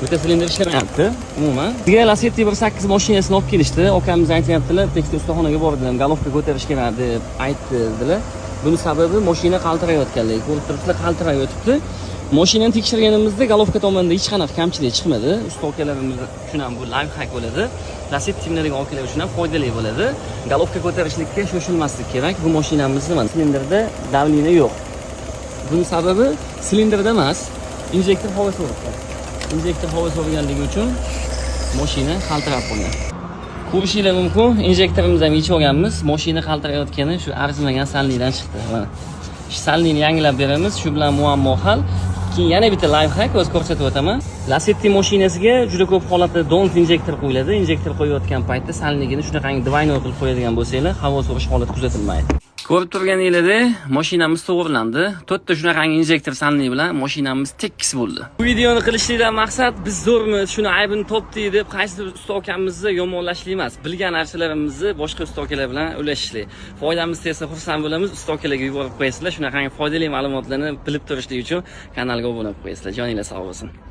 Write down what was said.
bitta silindr ishlamayapti umuman. Bizga Lacetti 1.8 mashinasini olib kelishdi. Akamiz aytayaptilar, tekis ustaxonaga bordim, galovka ko'tarish kerak deb aytdilar. Buni sababi mashina qaltirayotganligi. Ko'rib turibsizlar, qaltirab yotibdi. Mashinani tekshirganimizda galovka tomonida hech qanaqa kamchilik chiqmadi. Usta akalarimiz uchun ham bu layfhack bo'ladi. Lacetti minadigan okalar uchun ham foydali bo'ladi. Galovka ko'tarishlikka shoshilmaslik kerak. Bu mashinamizda mana silindrda davleniya yo'q. Buning sababi silindrda emas, injektor havo so'ribdi. Injektor havo so'rganligi uchun mashina qaltirab qolgan. Ko'rishingiz mumkin, injektorimizni ham yechib olganmiz. Mashina qaltirayotgani shu arzimagan salnidan chiqdi. Mana. Shu salnini yangilab beramiz, shu bilan muammo hal. Keyin yana bitta layfhack o'z ko'rsatib o'taman. Lacetti mashinasiga juda ko'p holatda don't injektor qo'yiladi. Injektor qo'yayotgan paytda salnigini shunaqangi двойной qilib qo'yadigan bo'lsanglar, havo so'rish holati kuzatilmaydi. Ko'rib turganingizdek, mashinamiz to'g'rilandi. 4 ta shunaqangi injektor salni bilan mashinamiz tekis bo'ldi. Bu videoni qilishlikdan maqsad biz zo'rmiz, shuni aybini topdik deb qaysidir usta akamizni yomonlashlik emas. Bilgan narsalarimizni boshqa usta akalar bilan ulashishlik. Foydamiz tegsa xursand bo'lamiz. Usta akalarga yuborib qo'yasizlar. Shunaqangi foydali ma'lumotlarni bilib turishlik uchun kanalga obuna bo'lib qo'yasizlar. Joningiz sog' bo'lsin.